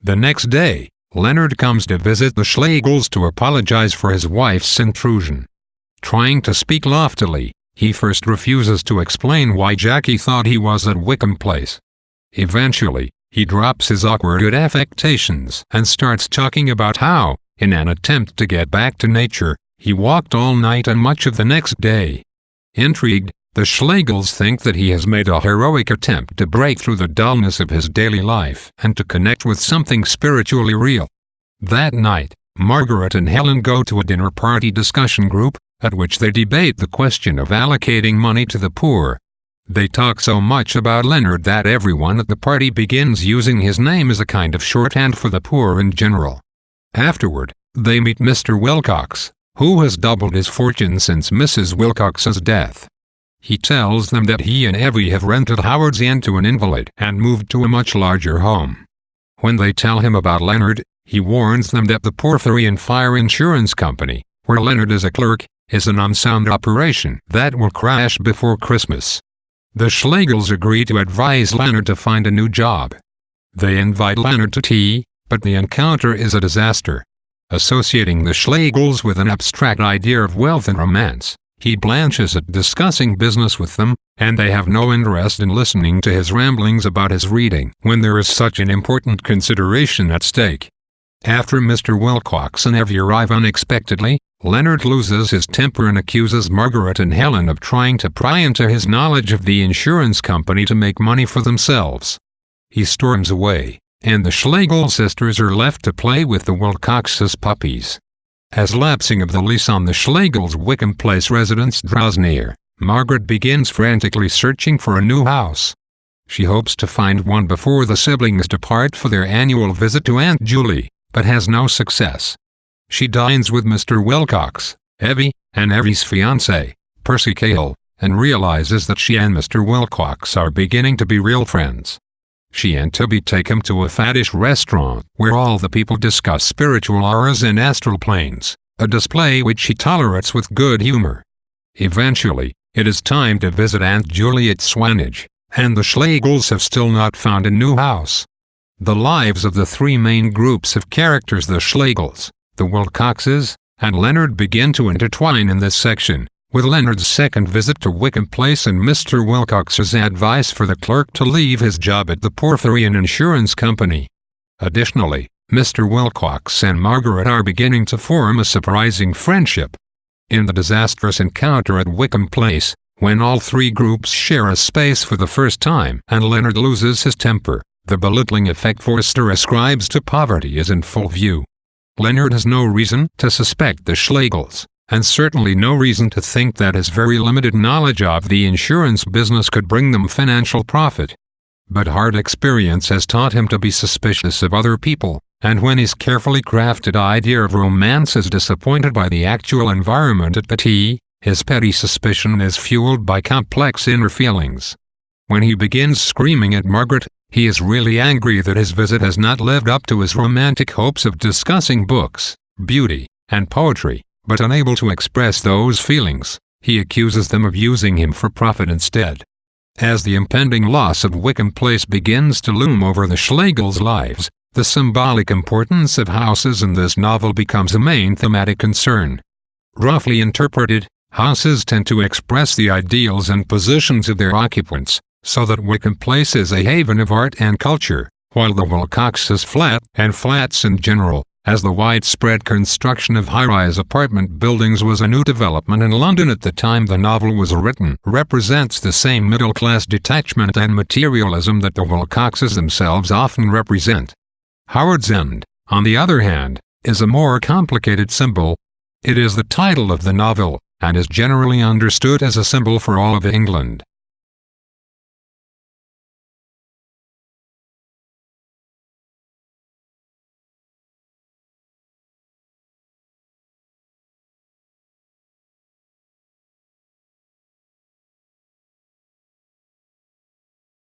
The next day, Leonard comes to visit the Schlegels to apologize for his wife's intrusion. Trying to speak loftily, he first refuses to explain why Jackie thought he was at Wickham Place. Eventually, he drops his awkward affectations and starts talking about how, in an attempt to get back to nature, he walked all night and much of the next day. Intrigued, the Schlegels think that he has made a heroic attempt to break through the dullness of his daily life and to connect with something spiritually real. That night, Margaret and Helen go to a dinner party discussion group, at which they debate the question of allocating money to the poor. They talk so much about Leonard that everyone at the party begins using his name as a kind of shorthand for the poor in general. Afterward, they meet Mr. Wilcox, who has doubled his fortune since Mrs. Wilcox's death. He tells them that he and Evie have rented Howard's End to an invalid and moved to a much larger home. When they tell him about Leonard, he warns them that the Porphyrion Fire Insurance Company, where Leonard is a clerk, is an unsound operation that will crash before Christmas. The Schlegels agree to advise Leonard to find a new job. They invite Leonard to tea, but the encounter is a disaster. Associating the Schlegels with an abstract idea of wealth and romance, he blanches at discussing business with them, and they have no interest in listening to his ramblings about his reading when there is such an important consideration at stake. After Mr. Wilcox and Evie arrive unexpectedly, Leonard loses his temper and accuses Margaret and Helen of trying to pry into his knowledge of the insurance company to make money for themselves. He storms away, and the Schlegel sisters are left to play with the Wilcox's puppies. As lapsing of the lease on the Schlegels' Wickham Place residence draws near, Margaret begins frantically searching for a new house. She hopes to find one before the siblings depart for their annual visit to Aunt Julie, but has no success. She dines with Mr. Wilcox, Evie, and Evie's fiancé, Percy Cahill, and realizes that she and Mr. Wilcox are beginning to be real friends. She and Toby take him to a faddish restaurant where all the people discuss spiritual auras and astral planes, a display which she tolerates with good humor. Eventually, it is time to visit Aunt Julie at Swanage, and the Schlegels have still not found a new house. The lives of the three main groups of characters, the Schlegels, the Wilcoxes, and Leonard, begin to intertwine in this section, with Leonard's second visit to Wickham Place and Mr. Wilcox's advice for the clerk to leave his job at the Porphyrion Insurance Company. Additionally, Mr. Wilcox and Margaret are beginning to form a surprising friendship. In the disastrous encounter at Wickham Place, when all three groups share a space for the first time and Leonard loses his temper, the belittling effect Forster ascribes to poverty is in full view. Leonard has no reason to suspect the Schlegels, and certainly no reason to think that his very limited knowledge of the insurance business could bring them financial profit. But hard experience has taught him to be suspicious of other people, and when his carefully crafted idea of romance is disappointed by the actual environment at the tea, his petty suspicion is fueled by complex inner feelings. When he begins screaming at Margaret, he is really angry that his visit has not lived up to his romantic hopes of discussing books, beauty, and poetry, but unable to express those feelings, he accuses them of using him for profit instead. As the impending loss of Wickham Place begins to loom over the Schlegels' lives, the symbolic importance of houses in this novel becomes a main thematic concern. Roughly interpreted, houses tend to express the ideals and positions of their occupants, so that Wickham Place is a haven of art and culture, while the Wilcoxes' flat, and flats in general, as the widespread construction of high-rise apartment buildings was a new development in London at the time the novel was written, represents the same middle-class detachment and materialism that the Wilcoxes themselves often represent. Howard's End, on the other hand, is a more complicated symbol. It is the title of the novel, and is generally understood as a symbol for all of England.